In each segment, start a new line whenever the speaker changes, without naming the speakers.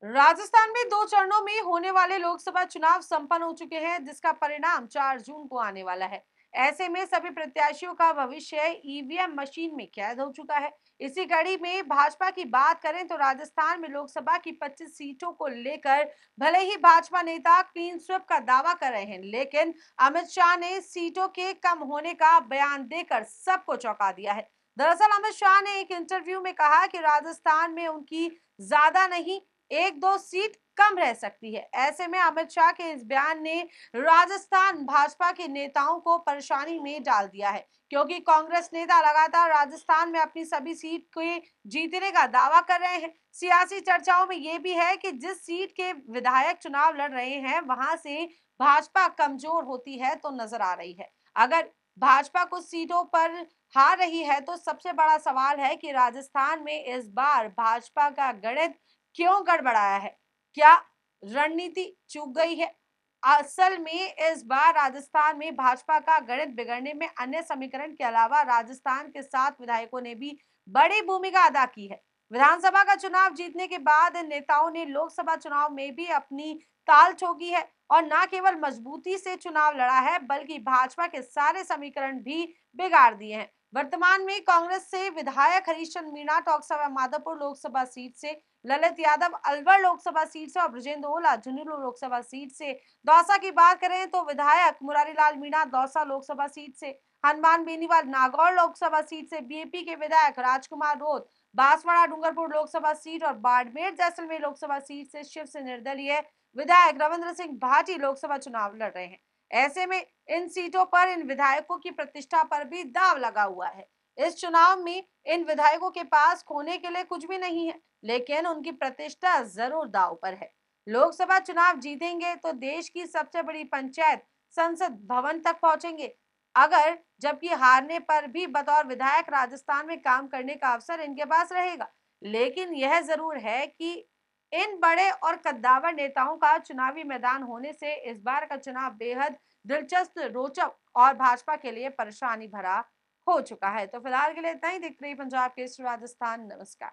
राजस्थान में 2 चरणों में होने वाले लोकसभा चुनाव संपन्न हो चुके हैं, जिसका परिणाम 4 जून को आने वाला है। ऐसे में सभी प्रत्याशियों का भविष्य ईवीएम मशीन में कैद हो चुका है। इसी कड़ी में भाजपा की बात करें तो राजस्थान में लोकसभा की 25 सीटों को लेकर भले ही भाजपा नेता क्लीन स्वीप का दावा कर रहे हैं, लेकिन अमित शाह ने सीटों के कम होने का बयान देकर सबको चौंका दिया है। दरअसल अमित शाह ने एक इंटरव्यू में कहा कि राजस्थान में उनकी ज्यादा नहीं, एक दो सीट कम रह सकती है। ऐसे में अमित शाह के इस बयान ने राजस्थान भाजपा के नेताओं को परेशानी में डाल दिया है, क्योंकि कांग्रेस नेता लगातार राजस्थान में अपनी सभी सीट के जीतने का दावा कर रहे हैं। सियासी चर्चाओं में यह भी है कि जिस सीट के विधायक चुनाव लड़ रहे हैं, वहां से भाजपा कमजोर होती है तो नजर आ रही है। अगर भाजपा कुछ सीटों पर हार रही है तो सबसे बड़ा सवाल है कि राजस्थान में इस बार भाजपा का गणित क्यों गड़बड़ाया है? क्या रणनीति चूक गई है? असल में इस बार राजस्थान में भाजपा का गणित बिगड़ने में अन्य समीकरण के अलावा राजस्थान के 7 विधायकों ने भी बड़ी भूमिका अदा की है। विधानसभा का चुनाव जीतने के बाद इन नेताओं ने लोकसभा चुनाव में भी अपनी ताल ठोकी है और न केवल मजबूती से चुनाव लड़ा है, बल्कि भाजपा के सारे समीकरण भी बिगाड़ दिए हैं। वर्तमान में कांग्रेस से विधायक हरीशचंद्र मीणा टोंकसभा माधोपुर लोकसभा सीट से, ललित यादव अलवर लोकसभा सीट से और ब्रजेंद्र ओला झुंझुनू लोकसभा सीट से। दौसा की बात करें तो विधायक मुरारीलाल मीणा दौसा लोकसभा सीट से, हनुमान बेनीवाल नागौर लोकसभा सीट से, बीएपी के विधायक राजकुमार रोध बांसवाड़ा डूंगरपुर लोकसभा सीट और बाड़मेर जैसलमेर लोकसभा सीट से शिव से निर्दलीय विधायक रविंद्र सिंह भाटी लोकसभा चुनाव लड़ रहे हैं। ऐसे में इन सीटों पर इन विधायकों की प्रतिष्ठा पर भी दांव लगा हुआ है। इस चुनाव में इन विधायकों के पास खोने के लिए कुछ भी नहीं है, लेकिन उनकी प्रतिष्ठा जरूर दांव पर है। लोकसभा चुनाव जीतेंगे तो देश की सबसे बड़ी पंचायत संसद भवन तक पहुंचेंगे। अगर जबकि हारने पर भी बतौर विधायक राजस्थान में काम करने का अवसर इनके पास रहेगा। लेकिन यह जरूर है कि इन बड़े और कद्दावर नेताओं का चुनावी मैदान होने से इस बार का चुनाव बेहद दिलचस्प, रोचक और भाजपा के लिए परेशानी भरा हो चुका है। तो फिलहाल के लिए इतना ही। देखते रहिए पंजाब केसरी राजस्थान। नमस्कार।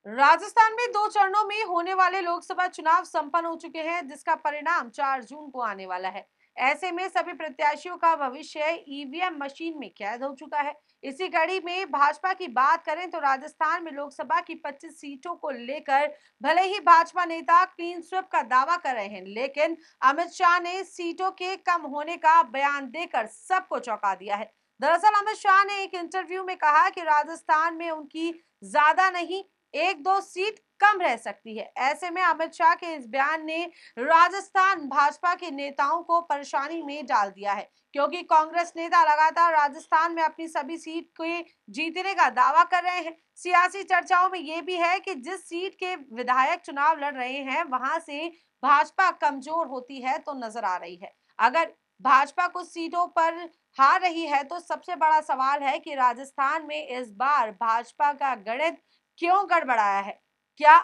राजस्थान में 2 चरणों में होने वाले लोकसभा चुनाव संपन्न हो चुके हैं, जिसका परिणाम 4 जून को आने वाला है। ऐसे में सभी प्रत्याशियों का भविष्य ईवीएम मशीन में कैद हो चुका है। इसी कड़ी में भाजपा की बात करें तो राजस्थान में लोकसभा की 25 सीटों को लेकर भले ही भाजपा नेता क्लीन स्वीप का दावा कर रहे हैं, लेकिन अमित शाह ने सीटों के कम होने का बयान देकर सबको चौंका दिया है। दरअसल अमित शाह ने एक इंटरव्यू में कहा कि राजस्थान में उनकी ज्यादा नहीं, एक दो सीट कम रह सकती है। ऐसे में अमित शाह के इस बयान ने राजस्थान भाजपा के नेताओं को परेशानी में डाल दिया है, क्योंकि कांग्रेस नेता लगातार राजस्थान में अपनी सभी सीट के जीतने का दावा कर रहे हैं। सियासी चर्चाओं में यह भी है कि जिस सीट के विधायक चुनाव लड़ रहे हैं, वहां से भाजपा कमजोर होती है तो नजर आ रही है। अगर भाजपा कुछ सीटों पर हार रही है तो सबसे बड़ा सवाल है कि राजस्थान में इस बार भाजपा का गणित क्यों गड़बड़ाया है? क्या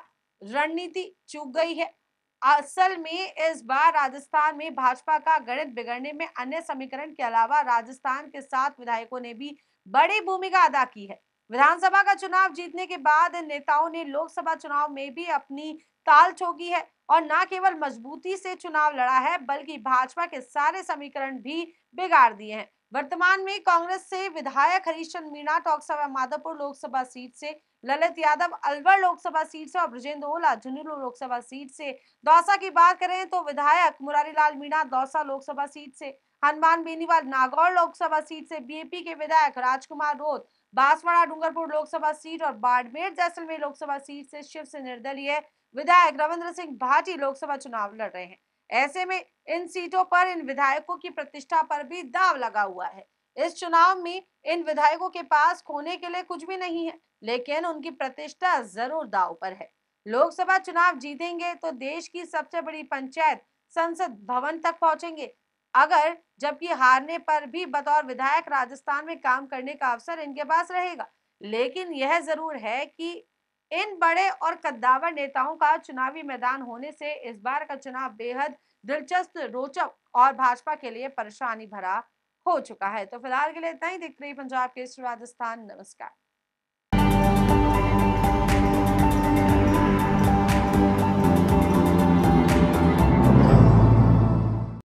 रणनीति चूक गई है? असल में इस बार राजस्थान में भाजपा का गणित बिगड़ने में अन्य समीकरण के अलावा राजस्थान के 7 विधायकों ने भी बड़ी भूमिका अदा की है। विधानसभा का चुनाव जीतने के बाद इन नेताओं ने लोकसभा चुनाव में भी अपनी ताल ठोकी है और न केवल मजबूती से चुनाव लड़ा है, बल्कि भाजपा के सारे समीकरण भी बिगाड़ दिए हैं। वर्तमान में कांग्रेस से विधायक हरीशचंद्र मीणा टोंकसभा माधोपुर लोकसभा सीट से, ललित यादव अलवर लोकसभा सीट से और ब्रजेंद्र ओला झुंझुनू लोकसभा सीट से। दौसा की बात करें तो विधायक मुरारीलाल मीणा दौसा लोकसभा सीट से, हनुमान बेनीवाल नागौर लोकसभा सीट से, बीएपी के विधायक राजकुमार रोध बांसवाड़ा डूंगरपुर लोकसभा सीट और बाड़मेर जैसलमेर लोकसभा सीट से शिव से निर्दलीय विधायक रविंद्र सिंह भाटी लोकसभा चुनाव लड़ रहे हैं। ऐसे में इन सीटों पर इन विधायकों की प्रतिष्ठा पर भी दांव लगा हुआ है। इस चुनाव में इन विधायकों के पास खोने के लिए कुछ भी नहीं है, लेकिन उनकी प्रतिष्ठा जरूर दांव पर है। लोकसभा चुनाव जीतेंगे तो देश की सबसे बड़ी पंचायत संसद भवन तक पहुंचेंगे। अगर जबकि हारने पर भी बतौर विधायक राजस्थान में काम करने का अवसर इनके पास रहेगा। लेकिन यह जरूर है कि इन बड़े और कद्दावर नेताओं का चुनावी मैदान होने से इस बार का चुनाव बेहद दिलचस्प, रोचक और भाजपा के लिए परेशानी भरा हो चुका है। तो फिलहाल के लिए इतना ही। देखते रहिए पंजाब केसरी राजस्थान। नमस्कार।